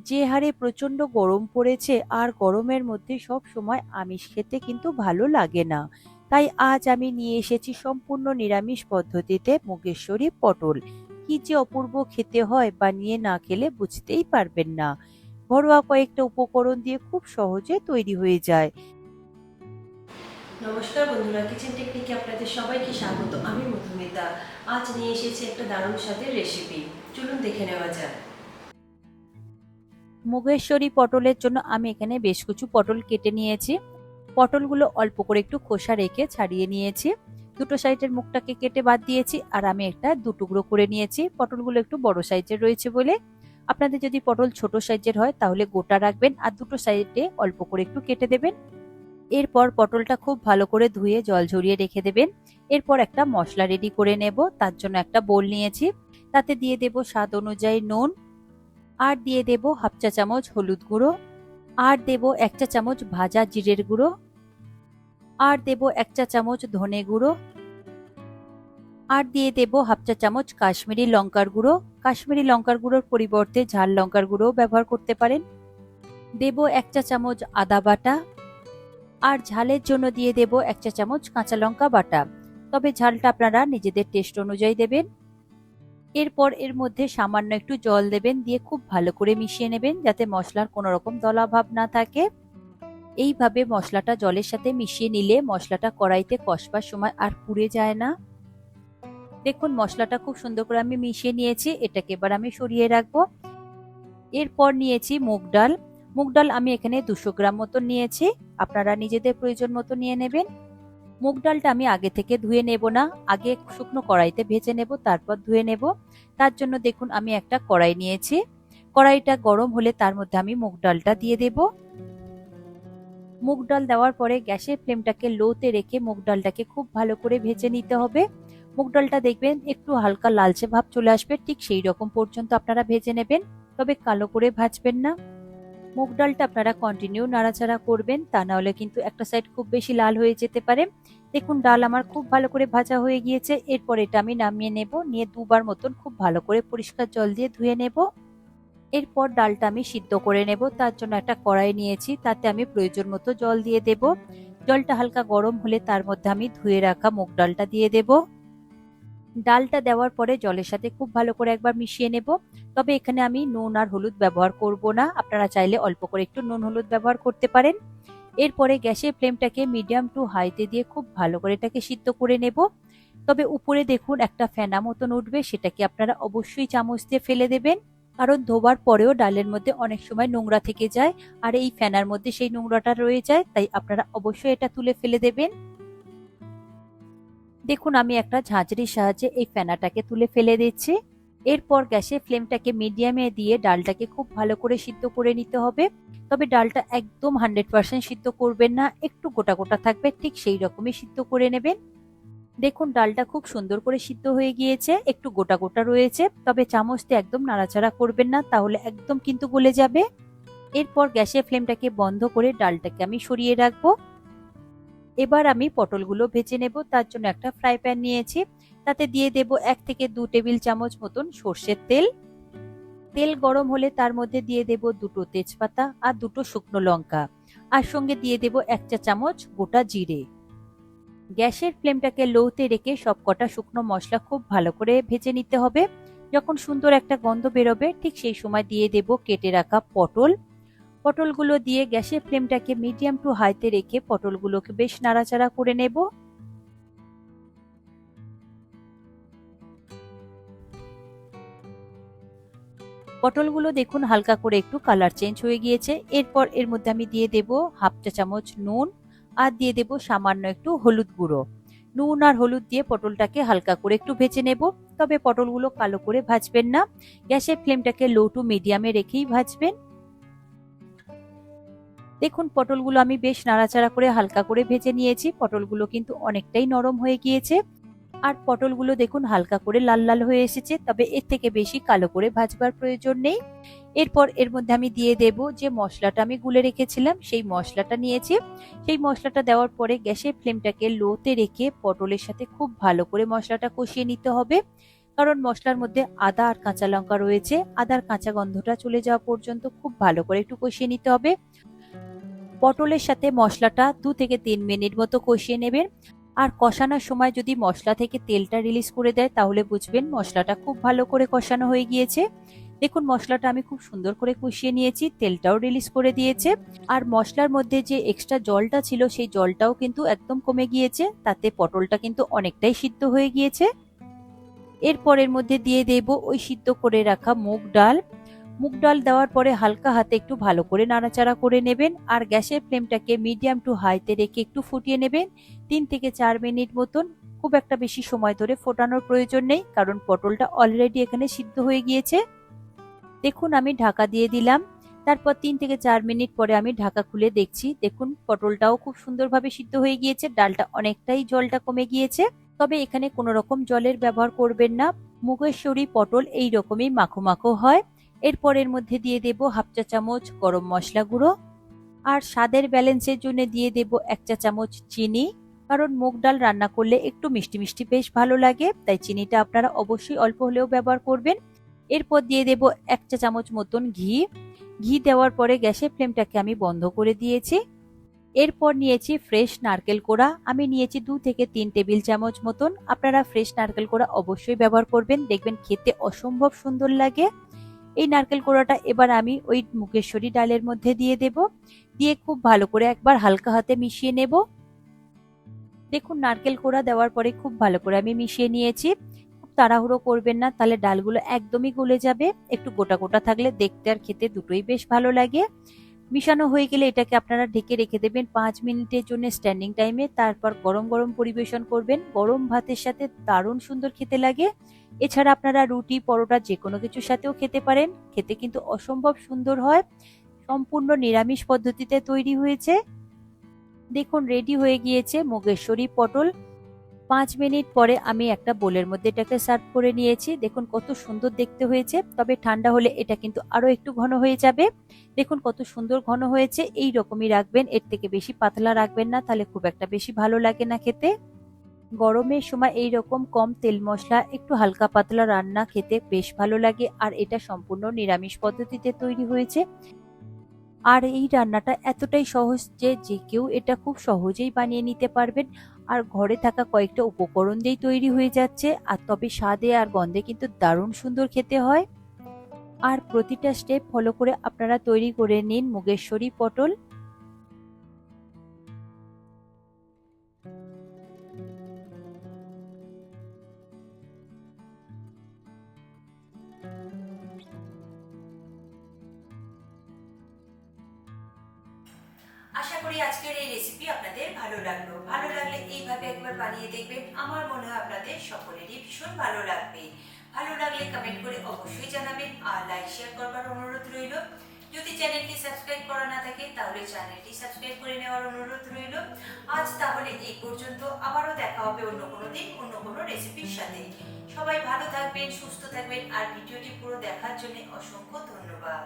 যে হারে প্রচন্ড গরম পড়েছে আর গরমের মধ্যে সব সময় আমিষ খেতে কিন্তু ভালো লাগে না। তাই আজ আমি নিয়ে এসেছি সম্পূর্ণ নিরামিষ পদ্ধতিতে মুগেশ্বরী পটল। কি যে অপূর্ব খেতে হয়, বানিয়ে না খেলে বুঝতেই পারবেন না। ঘরোয়া কয়েকটা উপকরণ দিয়ে খুব সহজে তৈরি হয়ে যায়। নমস্কার বন্ধুরা, কিচেন টেকনিকে আপনাদের সবাইকে স্বাগত। আমি মধুমিতা। আজ নিয়ে এসেছি একটা দারুণ স্বাদের রেসিপি। চলুন দেখে নেওয়া যাক। মুগেশ্বরী পটলের জন্য আমি এখানে বেশ কিছু পটল কেটে নিয়েছি। পটলগুলো অল্প করে একটু খোসা রেখে ছাড়িয়ে নিয়েছি। দুটো সাইডের মুখটাকে কেটে বাদ দিয়েছি আর আমি একটা দু টুকরো করে নিয়েছি। পটলগুলো একটু বড় সাইজের রয়েছে বলে, আপনাদের যদি পটল ছোট সাইজের হয় তাহলে গোটা রাখবেন আর দুটো সাইডে অল্প করে একটু কেটে দেবেন। এরপর পটলটা খুব ভালো করে ধুয়ে জল ঝরিয়ে রেখে দেবেন। এরপর একটা মশলা রেডি করে নেব। তার জন্য একটা বোল নিয়েছি, তাতে দিয়ে দেব স্বাদ অনুযায়ী নুন, আর দিয়ে দেব হাফ চা চামচ হলুদ গুঁড়ো, আর দেব এক চা চামচ ভাজা জিরের গুঁড়ো, আর দেব এক চা চামচ ধনে গুঁড়ো, আর দিয়ে দেব হাফ চা চামচ কাশ্মীরি লঙ্কার গুঁড়ো। কাশ্মীরি লঙ্কার গুঁড়োর পরিবর্তে ঝাল লঙ্কার গুঁড়ো ব্যবহার করতে পারেন। দেব এক চা চামচ আদা বাটা, আর ঝালের জন্য দিয়ে দেব এক চা চামচ কাঁচা লঙ্কা বাটা। তবে ঝালটা আপনারা নিজেদের টেস্ট অনুযায়ী দেবেন। এরপর এর মধ্যে সামান্য একটু জল দেবেন, দিয়ে খুব ভালো করে মিশিয়ে নেবেন যাতে মশলার কোনো রকম দলা ভাব না থাকে। এইভাবে মশলাটা জলের সাথে মিশিয়ে নিলে মশলাটা কড়াইতে কষবার সময় আর পুড়ে যায় না। দেখুন মশলাটা খুব সুন্দর করে আমি মিশিয়ে নিয়েছি, এটাকে এবার আমি সরিয়ে রাখবো। এরপর নিয়েছি মুগ ডাল। মুগ ডাল আমি এখানে 200 গ্রাম মতো নিয়েছি, আপনারা নিজেদের প্রয়োজন মতো নিয়ে নেবেন। মুগ ডালটা আমি আগে থেকে ধুয়ে নেব না, আগে শুকনো কড়াইতে ভেজে নেব, তারপর ধুয়ে নেব। তার জন্য দেখুন আমি একটা কড়াই নিয়েছি। কড়াইটা গরম হলে তার মধ্যে আমি মুগ ডালটা দিয়ে দেব। মুগ ডাল দেওয়ার পরে গ্যাসের ফ্লেমটাকে লোতে রেখে মুগ ডালটাকে খুব ভালো করে ভেজে নিতে হবে। মুগ ডালটা দেখবেন একটু হালকা লালচে ভাব চলে আসবে, ঠিক সেই রকম পর্যন্ত আপনারা ভেজে নেবেন, তবে কালো করে ভাজবেন না। মুগ ডালটা আপনারা কন্টিনিউ নাড়াচাড়া করবেন, তা না হলে কিন্তু একটা সাইড খুব বেশি লাল হয়ে যেতে পারে। দেখুন ডাল আমার খুব ভালো করে ভাজা হয়ে গিয়েছে। এরপর এটা আমি নামিয়ে নেব, নিয়ে দুবার মতন খুব ভালো করে পরিষ্কার জল দিয়ে ধুয়ে নেব। এরপর ডালটা আমি সিদ্ধ করে নেব। তার জন্য একটা কড়াই নিয়েছি, তাতে আমি প্রয়োজন মতো জল দিয়ে দেব। জলটা হালকা গরম হলে তার মধ্যে আমি ধুয়ে রাখা মুগ ডালটা দিয়ে দেব। ডালটা দেওয়ার পরে জলের সাথে খুব ভালো করে একবার মিশিয়ে নেব। তবে এখানে আমি নুন আর হলুদ ব্যবহার করব না, আপনারা চাইলে অল্প করে একটু নুন হলুদ ব্যবহার করতে পারেন। এরপরে গ্যাসের ফ্লেমটাকে মিডিয়াম টু হাইতে দিয়ে খুব ভালো করে এটাকে সিদ্ধ করে নেব। তবে উপরে দেখুন একটা ফেনা মতন উঠবে, সেটাকে আপনারা অবশ্যই চামচ দিয়ে ফেলে দেবেন, কারণ ধোবার পরেও ডালের মধ্যে অনেক সময় নোংরা থেকে যায় আর এই ফেনার মধ্যে সেই নোংরাটা রয়ে যায়, তাই আপনারা অবশ্যই এটা তুলে ফেলে দেবেন। দেখুন আমি একটা ঝাঁঝরির সাহায্যে এই ফেনাটাকে তুলে ফেলে দিচ্ছি। এরপর গ্যাসের ফ্লেমটাকে মিডিয়ামে দিয়ে ডালটাকে খুব ভালো করে সিদ্ধ করে নিতে হবে। তবে ডালটা একদম 100% সিদ্ধ করবেন না, একটু গোটা গোটা থাকবে, ঠিক সেই রকমই সিদ্ধ করে নেবেন। দেখুন ডালটা খুব সুন্দর করে সিদ্ধ হয়ে গিয়েছে, একটু গোটা গোটা রয়েছে, তবে চামচ দিয়ে একদম নাড়াচাড়া করবেন না, তাহলে একদম কিন্তু গলে যাবে। এরপর গ্যাসের ফ্লেমটাকে বন্ধ করে ডালটাকে আমি সরিয়ে রাখবো। এবার আমি পটলগুলো ভেজে নেব। তার জন্য একটা ফ্রাই প্যান নিয়েছি, তাতে দিয়ে দেব 1 থেকে 2 টেবিল চামচ মতন সর্ষের তেল। তেল গরম হলে তার মধ্যে দিয়ে দেব দুটো তেজপাতা আর দুটো শুকনো লঙ্কা, আর সঙ্গে দিয়ে দেব 1 চা চামচ গোটা জিরে। গ্যাসের ফ্লেমটাকে লোতে রেখে সবকটা শুকনো মশলা খুব ভালো করে ভেজে নিতে হবে। যখন সুন্দর একটা গন্ধ বেরোবে ঠিক সেই সময় দিয়ে দেব কেটে রাখা পটল। পটলগুলো দিয়ে গ্যাসের ফ্লেমটাকে মিডিয়াম টু হাইতে রেখে পটলগুলোকে বেশ নাড়াচাড়া করে নেব। পটলগুলো দেখুন হালকা করে একটু কালার চেঞ্জ হয়ে গিয়েছে। এরপর এর মধ্যে আমি দিয়ে দেব হাফ চা চামচ নুন, আর দিয়ে দেব সামান্য একটু হলুদ গুঁড়ো। নুন আর হলুদ দিয়ে পটলটাকে হালকা করে একটু ভেজে নেব, তবে পটলগুলো কালো করে ভাজবেন না, গ্যাসের ফ্লেমটাকে লো টু মিডিয়ামে রেখেই ভাজবেন। দেখুন পটলগুলো আমি বেশ নাড়াচাড়া করে হালকা করে ভেজে নিয়েছি, পটলগুলো কিন্তু অনেকটাই নরম হয়ে গিয়েছে। আর পটলগুলো দেখুন হালকা করে লাল লাল হয়ে এসেছে, তবে এর থেকে বেশি কালো করে ভাজবার প্রয়োজন নেই। এরপর এর মধ্যে আমি দিয়ে দেব যে মশলাটা আমি গুলে রেখেছিলাম, সেই মশলাটা নিয়েছি। সেই মশলাটা দেওয়ার পরে গ্যাসের ফ্লেমটাকে লোতে রেখে পটলের সাথে খুব ভালো করে মশলাটা কষিয়ে নিতে হবে। কারণ মশলার মধ্যে আদা আর কাঁচা লঙ্কা রয়েছে। আদার কাঁচা গন্ধটা চলে যাওয়া পর্যন্ত খুব ভালো করে একটু কষিয়ে নিতে হবে। পটলের সাথে মশলাটা 2 থেকে 3 মিনিট মতো কষিয়ে নেবেন। আর কষানোর সময় যদি মশলা থেকে তেলটা রিলিজ করে দেয় তাহলে বুঝবেন মশলাটা খুব ভালো করে কষানো হয়ে গিয়েছে। দেখুন মশলাটা আমি খুব সুন্দর করে কষিয়ে নিয়েছি, তেলটাও রিলিজ করে দিয়েছে। আর মশলার মধ্যে যে এক্সট্রা জলটা ছিল সেই জলটাও কিন্তু একদম কমে গিয়েছে, তাতে পটলটা কিন্তু অনেকটাই সিদ্ধ হয়ে গিয়েছে। এরপর এর মধ্যে দিয়ে দেব ওই সিদ্ধ করে রাখা মুগ ডাল। মুগ ডাল দেওয়ার পরে হালকা হাতে একটু ভালো করে নাড়াচাড়া করে নেবেন আর গ্যাসের ফ্লেমটাকে মিডিয়াম টু হাইতে রেখে একটু ফুটিয়ে নেবেন 3 থেকে 4 মিনিট মতন। খুব একটা বেশি সময় ধরে ফোটানোর প্রয়োজন নেই, কারণ পটলটা অলরেডি এখানে সিদ্ধ হয়ে গিয়েছে। দেখুন আমি ঢাকা দিয়ে দিলাম। তারপর 3 থেকে 4 মিনিট পরে আমি ঢাকা খুলে দেখছি, দেখুন পটলটাও খুব সুন্দরভাবে সিদ্ধ হয়ে গিয়েছে, ডালটা অনেকটাই জলটা কমে গিয়েছে। তবে এখানে কোনো রকম জলের ব্যবহার করবেন না, মুগেশ্বরী পটল এই রকমই মাখো মাখো হয়। এরপর এর মধ্যে দিয়ে দেব 1/2 চা চামচ গরম মশলা গুঁড়ো আর স্বাদের ব্যালেন্সের জন্য দিয়ে দেব 1 চা চামচ চিনি, কারণ মুগ ডাল রান্না করলে একটু মিষ্টি মিষ্টি বেশ ভালো লাগে, তাই চিনিটা আপনারা অবশ্যই অল্প হলেও ব্যবহার করবেন। এরপর দিয়ে দেব 1 চা চামচ মতন ঘি। ঘি দেওয়ার পরে গ্যাসের ফ্লেমটাকে আমি বন্ধ করে দিয়েছি। এরপর নিয়েছি ফ্রেশ নারকেল কোড়া, আমি নিয়েছি 2 থেকে 3 টেবিল চামচ মতন। আপনারা ফ্রেশ নারকেল কোড়া অবশ্যই ব্যবহার করবেন, দেখবেন খেতে অসম্ভব সুন্দর লাগে। এই নারকেল কোড়াটা এবার আমি ওই মুগেশ্বরী ডালের মধ্যে দিয়ে দেব, দিয়ে খুব ভালো করে একবার হালকা হাতে মিশিয়ে নেব। দেখুন নারকেল কোড়া দেওয়ার পরে খুব ভালো করে আমি মিশিয়ে নিয়েছি। খুব তাড়াহুড়ো করবেন না, তাহলে ডালগুলো একদমই গলে যাবে। একটু গোটা গোটা থাকলে দেখতে আর খেতে দুটোই বেশ ভালো লাগে। মিশানো হয়ে গেলে এটাকে আপনারা ঢেকে রেখে দেবেন 5 মিনিটের জন্য স্ট্যান্ডিং টাইমে। তারপর গরম গরম পরিবেশন করবেন, গরম ভাতের সাথে দারুণ সুন্দর খেতে লাগে। এছাড়া আপনারা রুটি পরোটা যে কোনো কিছুর সাথেও খেতে পারেন, খেতে কিন্তু অসম্ভব সুন্দর হয়। সম্পূর্ণ নিরামিষ পদ্ধতিতে তৈরি হয়েছে। দেখুন রেডি হয়ে গিয়েছে মুগেশ্বরী পটল। 5 মিনিট পরে আমি একটা বোলের মধ্যে এটাকে সার্ভ করে নিয়েছি। দেখুন কত সুন্দর দেখতে হয়েছে, তবে ঠান্ডা হলে এটা কিন্তু আরো একটু ঘন হয়ে যাবে। দেখুন কত সুন্দর ঘন হয়েছে, এই রকমই রাখবেন, এর থেকে বেশি পাতলা রাখবেন না, তাহলে খুব একটা বেশি ভালো লাগে না খেতে। গরমের সময় এই রকম কম তেল মশলা একটু হালকা পাতলা রান্না খেতে বেশ ভালো লাগে। আর এটা সম্পূর্ণ নিরামিষ পদ্ধতিতে তৈরি হয়েছে। আর এই রান্নাটা এতটাই সহজ যে যে কেউ এটা খুব সহজেই বানিয়ে নিতে পারবেন। আর ঘরে থাকা কয়েকটা উপকরণ দিয়েই তৈরি হয়ে যাচ্ছে, আর তবে স্বাদে আর গন্ধে কিন্তু দারুণ সুন্দর খেতে হয়। আর প্রতিটা স্টেপ ফলো করে আপনারা তৈরি করে নিন মুগেশ্বরী পটল। আশা করি আজকের এই রেসিপি আপনাদের ভালো লাগলো। ভালো লাগলে এইভাবে একবার বানিয়ে দেখবেন, আমার মনে হয় আপনাদের সকলেরই ভীষণ ভালো লাগবে। ভালো লাগলে কমেন্ট করে অবশ্যই জানাবেন আর লাইক শেয়ার করবার অনুরোধ রইল। যদি চ্যানেলটি সাবস্ক্রাইব করা না থাকে তাহলে চ্যানেলটি সাবস্ক্রাইব করে নেওয়ার অনুরোধ রইল। আজ তাহলে এই পর্যন্ত, আবারও দেখা হবে অন্য কোনো দিন অন্য কোনো রেসিপির সাথে। সবাই ভালো থাকবেন, সুস্থ থাকবেন আর ভিডিওটি পুরো দেখার জন্য অসংখ্য ধন্যবাদ।